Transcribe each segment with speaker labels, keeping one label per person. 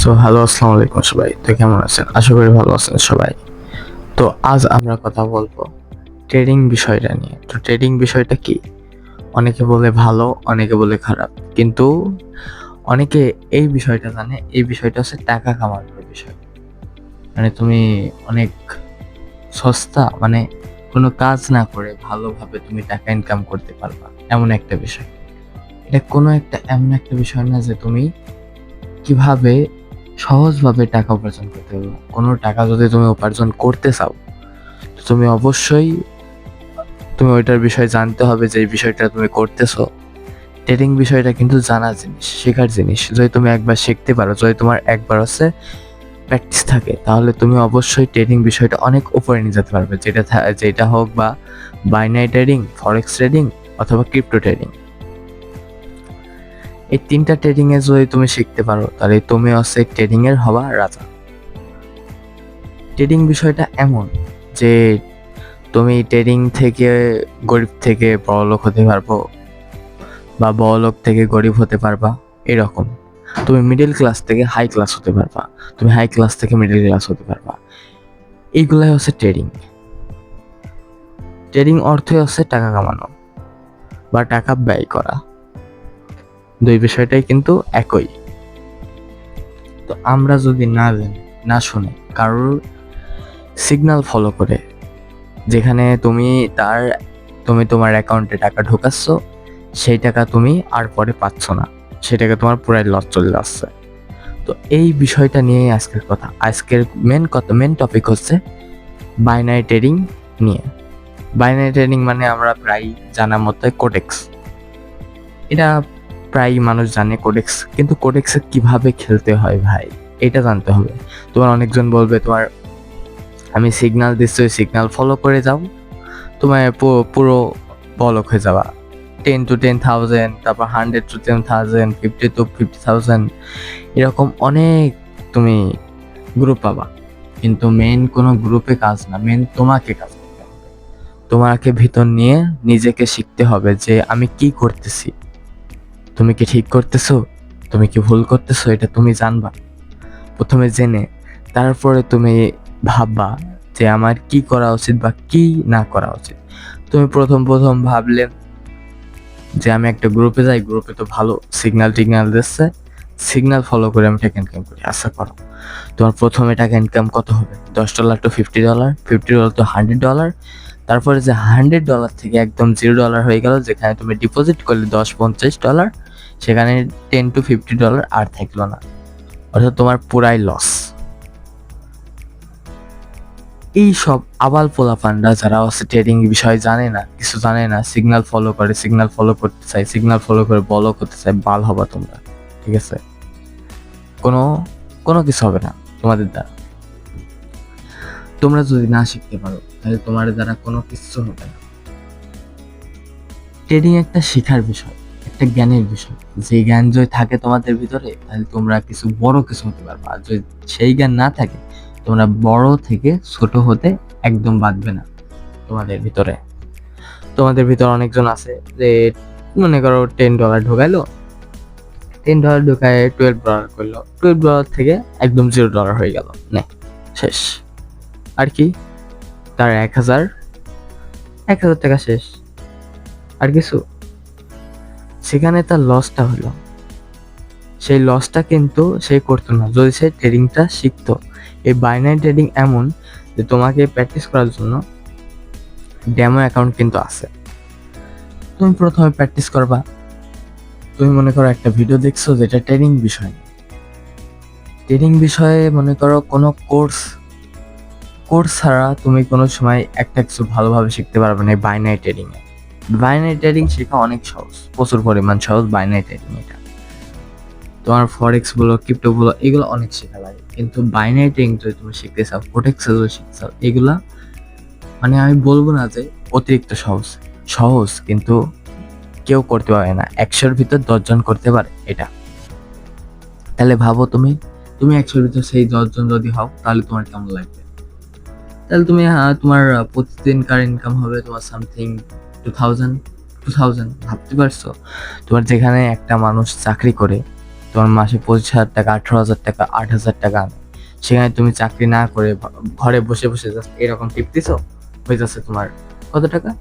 Speaker 1: Hello, আসসালামু আলাইকুম সবাই। তো কেমন আছেন? আশা করি ভালো আছেন সবাই। তো আজ আমরা কথা বলবো ট্রেডিং বিষয়টা নিয়ে। তো ট্রেডিং বিষয়টা কি? অনেকে বলে ভালো, অনেকে বলে খারাপ। কিন্তু অনেকে এই বিষয়টা জানে, এই বিষয়টা হচ্ছে টাকা কামানোর বিষয়। মানে তুমি অনেক সস্তা, মানে কোনো কাজ না করে ভালোভাবে তুমি টাকা ইনকাম করতে পারবা, এমন একটা বিষয়। এটা কোনো একটা এমন একটা বিষয় না যে তুমি কিভাবে সহজভাবে টাকা উপার্জন করতে পারবে। কোনো টাকা যদি তুমি উপার্জন করতে চাও, তো তুমি অবশ্যই তুমি ওইটার বিষয়ে জানতে হবে যে এই বিষয়টা তুমি করতেছো। ট্রেডিং বিষয়টা কিন্তু জানা জিনিস, শেখার জিনিস। যদি তুমি একবার শিখতে পারো, যদি তোমার একবার হচ্ছে প্র্যাকটিস থাকে, তাহলে তুমি অবশ্যই ট্রেডিং বিষয়টা অনেক উপরে নিয়ে যেতে পারবে। যেটা হোক বা বাইনারি ট্রেডিং, ফরেক্স ট্রেডিং অথবা ক্রিপ্টো ট্রেডিং। এই তিনটা ট্রেডিং এ যদি তুমি শিখতে পারো, তাহলে তুমি হচ্ছে ট্রেডিং এর হওয়া রাজা। ট্রেডিং বিষয়টা এমন যে তুমি ট্রেডিং থেকে গরিব থেকে বড়লোক হতে পারবো, বা বড়লোক থেকে গরিব হতে পারবা। এরকম তুমি মিডল ক্লাস থেকে হাই ক্লাস হতে পারবা, তুমি হাই ক্লাস থেকে মিডল ক্লাস হতে পারবা। এইগুলাই হচ্ছে ট্রেডিং। ট্রেডিং অর্থই হচ্ছে টাকা কামানো বা টাকা ব্যয় করা। দুই বিষয়টাই কিন্তু একই। তো আমরা যদি না জানি, না শুনে, কারোর সিগন্যাল ফলো করে, যেখানে তুমি তোমার অ্যাকাউন্টে টাকা ঢোকাচ্ছ, সেই টাকা তুমি আর পরে পাচ্ছ না, সেই টাকা তোমার পুরাই লস চলে যাচ্ছে। তো এই বিষয়টা নিয়েই আজকের কথা। আজকের মেন টপিক হচ্ছে বাইনারি ট্রেডিং নিয়ে। বাইনারি ট্রেডিং মানে আমরা প্রায় জানার মতো কোডেক্স। এটা প্রায় মানুষ জানে কোডেক্স, কিন্তু কোডেক্সে কিভাবে খেলতে হয় ভাই, এটা জানতে হবে। তোমার অনেকজন বলবে তোমার আমি সিগন্যাল দিচ্ছি, ওই সিগন্যাল ফলো করে যাও, তোমার পুরো বলক হয়ে যাওয়া। 10 to 10,000, তারপর 100 to 10,000, 50 to 50,000, এরকম অনেক তুমি গ্রুপ পাবা। কিন্তু মেন কোনো গ্রুপে কাজ না, মেন তোমাকে কাজ করতে হবে। তোমাকে ভিতর নিয়ে নিজেকে শিখতে হবে যে আমি কি করতেছি, তুমি কি ঠিক করতেছো, তুমি কি ভুল করতেছো, এটা তুমি জানবা। প্রথমে জেনে তারপরে তুমি ভাববা যে আমার কি করা উচিত বা কি না করা উচিত। তুমি প্রথম ভাবলে যে আমি একটা গ্রুপে যাই, গ্রুপে তো ভালো টিগনাল দিচ্ছে, সিগন্যাল ফলো করে আমি টাকা ইনকাম করি। আশা করো তোমার প্রথমে টাকা ইনকাম কত হবে? $10 to $50, $50 to $100। তারপরে যে $100 থেকে একদম $0 হয়ে গেল, যেখানে তুমি ডিপোজিট করলে $10-50, সেখানে $10 to $50 আর থাকলো না, অর্থাৎ তোমার পুরাই লস। এই সব আবাল পোলাপানরা যারা হচ্ছে ট্রেডিং বিষয় জানে না, কিছু জানে না, সিগন্যাল ফলো করে, সিগন্যাল ফলো করতে চাই, সিগন্যাল ফলো করে বলক হতে চাই, বাল হবা তোমরা। ঠিক আছে? কোনো কোনো কিছু হবে না তোমাদের দ্বারা। তোমরা যদি না শিখতে পারো, তাহলে তোমার দ্বারা কোনো কিছু হবে না। ট্রেডিং একটা শেখার বিষয়, একটা জ্ঞানের বিষয়। যে জ্ঞান যদি থাকে তোমাদের ভিতরে, তাহলে তোমরা বড় কিছু হতে পারবে। আর যদি সেই জ্ঞান না থাকে, তোমরা বড় থেকে ছোট হতে একদম বাঁধবে না। তোমাদের ভিতরে অনেকজন আছে যে মনে করো $10 ঢোকাইলো, $10 ঢোকায় $12 করলো, $12 থেকে একদম $0 হয়ে গেল, নে শেষ। আর কি, তার 1,000 টাকা শেষ, আর কিছু। সেখানে তার লসটা হলো, সেই লসটা কিন্তু সে করতো না যদি সে ট্রেডিংটা শিখতো। এই বাইনারি ট্রেডিং এমন যে তোমাকে প্র্যাকটিস করার জন্য ডেমো অ্যাকাউন্ট কিন্তু আছে। তুমি প্রথমে প্র্যাকটিস করবা। তুমি মনে করো একটা ভিডিও দেখছো যেটা ট্রেডিং বিষয়ে মনে করো কোনো কোর্স ছাড়া তুমি কোনো সময় একটা কিছু ভালোভাবে শিখতে পারবে না। বাইনারি ট্রেডিং শেখা অনেক সহজ, প্রচুর পরিমাণ সহজ। বাইনারি ট্রেডিং এটা তোমার ফরেক্স বলো, ক্রিপ্টো বলো, এগুলো অনেক শেখা লাগে। কিন্তু বাইনারি ট্রেডিং যদি তুমি শিখতে চাও, কোডেক্স যদি শিখতে চাও, এগুলা মানে আমি বলবো না যে অতিরিক্ত সহজ, কিন্তু কেউ করতে পারে না। 100-র ভিতর 10 জন করতে পারে এটা। তাহলে ভাবো তুমি 100-র ভিতর সেই 10 জন যদি হও, তাহলে তোমার কেমন লাগবে? তাহলে তুমি তোমার প্রতিদিনকার ইনকাম হবে তোমার সামথিং 2000। ভাবতে পারছো? তোমার যেখানে একটা মানুষ চাকরি করে, তোমার মাসে 25,000 টাকা, 18,000 টাকা, 8,000 টাকা আনে, সেখানে তুমি চাকরি না করে ঘরে বসে বসে জাস্ট এরকম টিপ দিছো, হয়ে যাচ্ছে তোমার কত টাকা,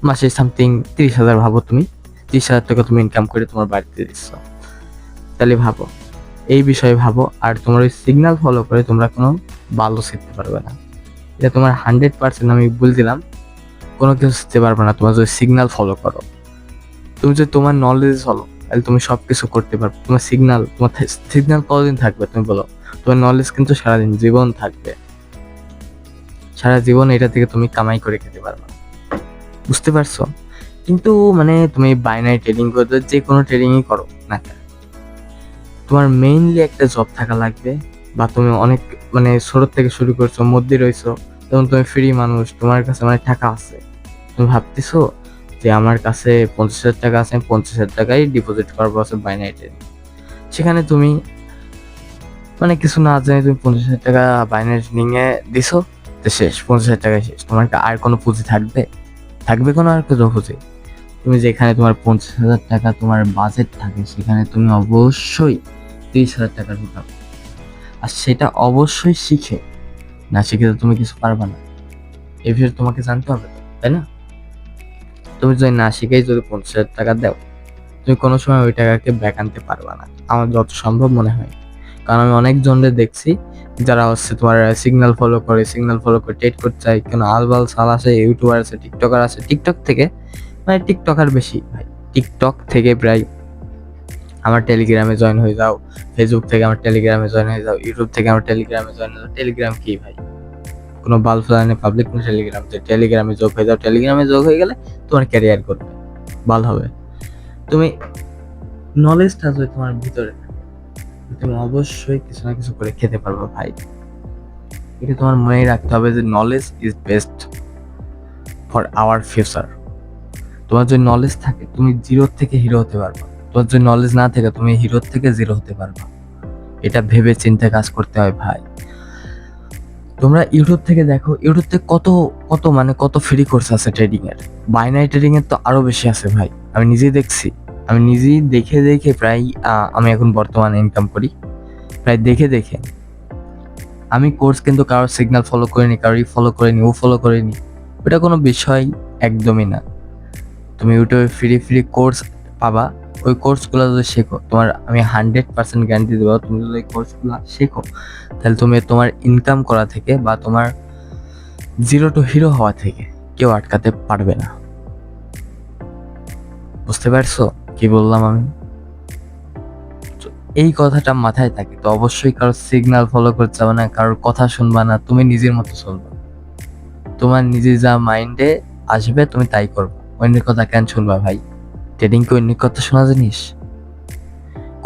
Speaker 1: মাসে সামথিং 30,000। ভাবো তুমি 30,000 টাকা তুমি ইনকাম করে তোমার বাড়িতে দিচ্ছ, তাহলে ভাবো, এই বিষয়ে ভাবো। আর তোমার ওই সিগন্যাল ফলো করে তোমরা কোনো ভালো শিখতে পারবে না। এটা তোমার 100% আমি বলে দিলাম, কোনো কিছু শিখতে পারবে না তোমার যদি সিগন্যাল ফলো করো। তুমি যদি তোমার নলেজ ফলো, তাহলে তুমি সব কিছু করতে পারবে। তোমার সিগন্যাল কতদিন থাকবে তুমি বলো? তোমার নলেজ কিন্তু সারাদিন জীবন থাকবে, সারা জীবন এটা থেকে তুমি কামাই করে খেতে পারবে, বুঝতে পারছো? কিন্তু মানে তুমি বাইনারি ট্রেডিং করতে যে কোনো ট্রেডিংই করো না কেন, তোমার মেইনলি একটা জব থাকা লাগবে, বা তুমি অনেক মানে ছোট থেকে শুরু করছো, মধ্যে রয়েছো, যেমন তুমি ফ্রি মানুষ, তোমার কাছে মানে টাকা আছে, তুমি ভাবতেছো যে আমার কাছে 50,000 টাকা আছে, আমি 50,000 টাকাই ডিপোজিট করবো আছে বাইনারি ট্রেডিং। সেখানে তুমি মানে কিছু না জানি তুমি 50,000 টাকা বাইনারি ট্রেডিং এ দিছো, তো শেষ, 50,000 টাকা শেষ। তোমার আর কোনো পুঁজি থাকবে? থাকবে কোনো আর কোনো পুঁজি? তুমি যেখানে তোমার 50,000 টাকা তোমার বাজেট থাকে, সেখানে তুমি অবশ্যই 30,000 টাকা ঢুকাবে, আর সেটা অবশ্যই শিখে, না শিখে তো তুমি কিছু পারবে না। এই বিষয়ে তোমাকে জানতে হবে, তাই না? তুমি যদি না শিখেই যদি 50,000 টাকা দাও, তুমি কোনো সময় ওই টাকাকে ব্যাক আনতে পারবে না, আমার যত সম্ভব মনে হয়। কারণ আমি অনেক জনদের দেখছি যারা হচ্ছে তোমার সিগন্যাল ফলো করে ট্রেড করতে চায়, কেন আলবাল সাল আছে, ইউটিউবার আছে, টিকটকার আছে, টিকটক থেকে মানে টিকটকার বেশি ভাই, টিকটক থেকে প্রায় আমার টেলিগ্রামে জয়েন হয়ে যাও, ফেসবুক থেকে আমার টেলিগ্রামে জয়েন হয়ে যাও, ইউটিউব থেকে আমার টেলিগ্রামে জয়েন হয়ে যাও। টেলিগ্রাম কি ভাই? কোনো বাল্ব জানে পাবলিক কোনো টেলিগ্রাম, যে টেলিগ্রামে যোগ হয়ে যাও, টেলিগ্রামে যোগ হয়ে গেলে তোমার ক্যারিয়ার করবে, ভালো হবে। তুমি নলেজটা যদি তোমার ভিতরে থাকে, তুমি অবশ্যই কিছু না কিছু করে খেতে পারবে ভাই। এটা তোমার মনে রাখতে হবে যে knowledge is best for our future. তোমার যদি নলেজ থাকে তুমি জিরো থেকে হিরো হতে পারবা, তোমার যদি নলেজ না থাকে তুমি হিরো থেকে জিরো হতে পারবা। এটা ভেবে চিন্তে কাজ করতে হয় ভাই। তোমরা ইউটিউব থেকে দেখো, ইউটিউব থেকে কত কত মানে কত ফ্রি কোর্স আছে ট্রেডিং এর, বাইনারি ট্রেডিং এর তো আরো বেশি আছে ভাই। আমি নিজেই দেখছি, আমি নিজেই দেখে দেখে প্রায় আমি এখন বর্তমানে ইনকাম করি প্রায় দেখে দেখে। আমি কোর্স কিন্তু কারোর সিগন্যাল ফলো করিনি, কারোর ফলো করিনি, ও ফলো করিনি, ওটা কোনো বিষয় একদমই না। তুমি ইউটিউবে ফ্রি ফ্রি কোর্স পাবা, ওই কোর্সগুলো যদি শেখো, তোমার আমি 100% গ্যারান্টি দেবো, তুমি যদি ওই কোর্সগুলো শেখো, তাহলে তুমি তোমার ইনকাম করা থেকে বা তোমার জিরো টু হিরো হওয়া থেকে কেউ আটকাতে পারবে না। বুঝতে পারছো কি বললাম আমি? এই কথাটা মাথায় থাকে তো অবশ্যই কারোর সিগন্যাল ফলো করতে যাবে না, কারোর কথা শুনবা না, তুমি নিজের মতো চলবে, তোমার নিজে যা মাইন্ডে আসবে তুমি তাই করবে। অন্যের কথা কেন শুনবা ভাই? ট্রেডিং কি অন্যের কথা শোনা জিনিস?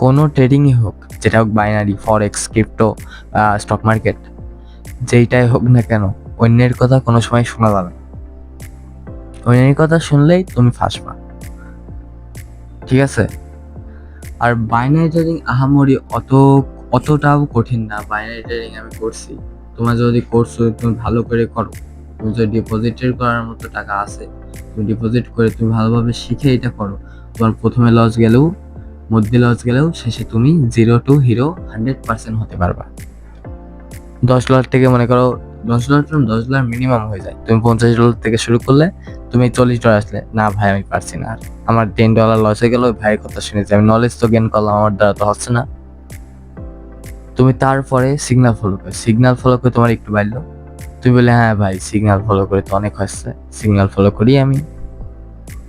Speaker 1: কোনো ট্রেডিংই হোক, যেটা হোক বাইনারি, ফরেক্স, ক্রিপ্টো, স্টক মার্কেট, যেইটাই হোক না কেন, অন্যের কথা কোনো সময় শোনা যাবে না। অন্যের কথা শুনলেই তুমি ফাঁসবা, ঠিক আছে? আর বাইনারি ট্রেডিং আহামরি অতটাও কঠিন না। বাইনারি ট্রেডিং আমি করছি, তোমার যদি কোর্স তুমি ভালো করে করো, তুমি যদি ডিপোজিটের করার মতো টাকা আছে, তুমি ডিপোজিট করে তুমি ভালোভাবে শিখে এটা করো, তোমার প্রথমে লস গেলেও, মধ্যে লস গেলেও, শেষে তুমি জিরো টু হিরো 100% হতে পারবা। $10 থেকে মনে করো $10 মিনিমাম হয়ে যায়, তুমি $50 থেকে শুরু করলে তুমি $40 আসলে, না ভাই আমি পারছি না, আর আমার $10 লস হয়ে গেল, ওই ভাইয়ের কথা শুনেছি, আমি নলেজ তো গেইন করলাম, আমার দ্বারা তো হচ্ছে না। তুমি তারপরে সিগন্যাল ফলো করে তোমার একটু বাড়লো, তুমি বলে হ্যাঁ ভাই সিগন্যাল ফলো করে তো অনেক হচ্ছে, সিগন্যাল ফলো করি আমি,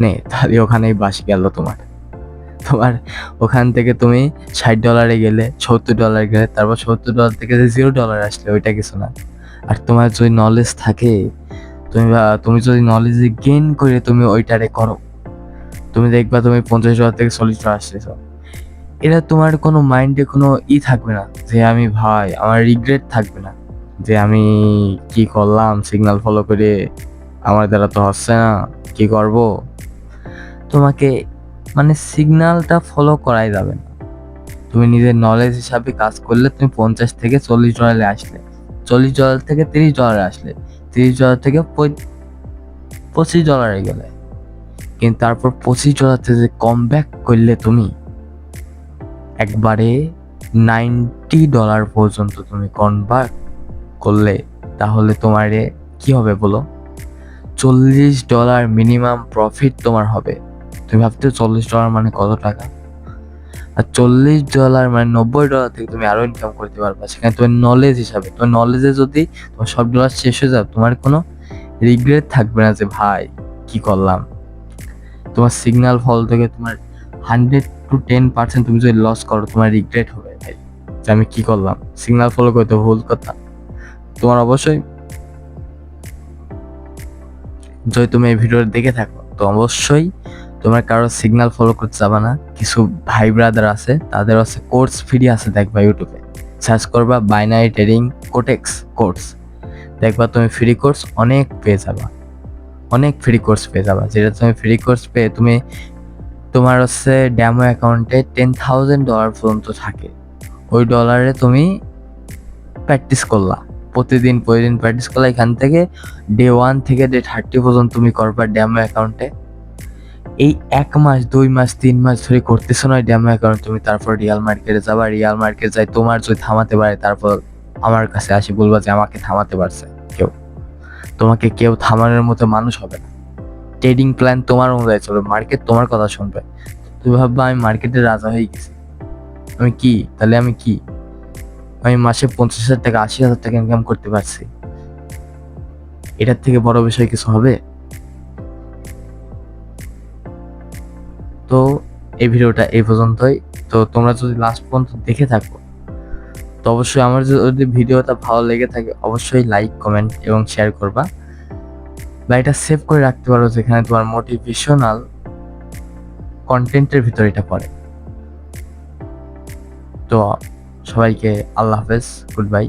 Speaker 1: নে, তাহলে ওখানেই বাসি গেল তোমার। তোমার ওখান থেকে তুমি $60 গেলে, $70 গেলে, তারপর $70 থেকে যে $0 আসলে ওইটা কিছু না। আর তোমার যদি নলেজ থাকে, তুমি যদি নলেজ গেইন করে তুমি ওইটারে করো, তুমি দেখবা তুমি $50 থেকে $40 আসতেছ। এটা তোমার কোনো মাইন্ডে কোনো থাকবে না যে আমি ভাই, আমার রিগ্রেট থাকবে না যে আমি কি করলাম সিগন্যাল ফলো করে, আমার দ্বারা তো হচ্ছে না, কি করব। তোমাকে মানে সিগন্যালটা ফলো করাই যাবে না, তুমি নিজের নলেজ হিসাবে কাজ করলে তুমি $50 থেকে $40 আসলে, $40 থেকে $30 আসলে, $30 থেকে $25 গেলে, কিন্তু তারপর $25 থেকে যে কম ব্যাক করলে তুমি, একবারে $90 পর্যন্ত তুমি কনভার্ট করলে তাহলে তোমারে কি হবে বলো? $40 মিনিমাম প্রফিট তোমার হবে। তুমি ভাবতে $40 মানে কত টাকা? আর $40 মানে $90 থেকে তুমি আরো ইনকাম করতে পারবা। সেখানে তোমার নলেজ হিসাবে, তোমার নলেজে যদি তোমার সব ডলার শেষ হয়ে যাবে, তোমার কোনো রিগ্রেট থাকবে না যে ভাই কি করলাম। তোমার সিগন্যাল ফল থেকে তোমার 100 to 10% তুমি যদি লস করো, তোমার রিগ্রেট হবে ভাই যে আমি কি করলাম, সিগন্যাল ফলো করতে ভুল কথা। তোমার অবশ্যই, যদি তুমি এই ভিডিও দেখে থাকো তো অবশ্যই তোমার কারো সিগন্যাল ফলো করতে যাবে না। কিছু ভাই ব্রাদার আছে, তাদের আছে কোর্স ফ্রি আছে, দেখবা ইউটিউবে সার্চ করবা বাইনারি ট্রেডিং কোটেক্স কোর্স, দেখবা তুমি ফ্রি কোর্স অনেক পেয়ে যাবা, অনেক ফ্রি কোর্স পেয়ে যাবা। যেটা তুমি ফ্রি কোর্স পেয়ে তুমি তোমার হচ্ছে ড্যামো অ্যাকাউন্টে $10,000 পর্যন্ত থাকে। ওই ডলারে তুমি প্র্যাকটিস করলা, প্রতিদিন প্র্যাকটিস করলা। এখান থেকে ডে 1 থেকে ডে 30 পর্যন্ত তুমি করবা ড্যামো অ্যাকাউন্টে। এই 1 মাস 2 মাস 3 মাস ধরে করতেছো না ড্যামো অ্যাকাউন্ট, তুমি তারপর রিয়াল মার্কেটে যাবা। রিয়াল মার্কেট যাই তোমার যদি থামাতে পারে, তারপর আমার কাছে আসি বলবা যে আমাকে থামাতে পারছে কেউ। তোমাকে কেউ থামানোর মতো মানুষ হবে না। ট্রেডিং প্ল্যান তোমার অনুযায়ী চলবে, মার্কেট তোমার কথা শুনবে। তুমি ভাববা আমি মার্কেটের রাজা হয়ে গেছি, আমি কি তাহলে? আমি কি, আমি মাসে 50,000 টাকা 80,000 টাকা ইনকাম করতে পারছি, এটার থেকে বড় বিষয় কিছু হবে? তো এই ভিডিওটা এই পর্যন্তই। তো তোমরা যদি লাস্ট পর্যন্ত দেখে থাকো তো অবশ্যই, আমার যদি ভিডিওটা ভালো লেগে থাকে অবশ্যই লাইক কমেন্ট এবং শেয়ার করবা, বা এটা সেভ করে রাখতে পারো যেখানে তোমার মোটিভেশনাল কন্টেন্টের ভিতরে এটা পড়ে। তো সবাইকে আল্লাহ হাফেজ, গুড বাই।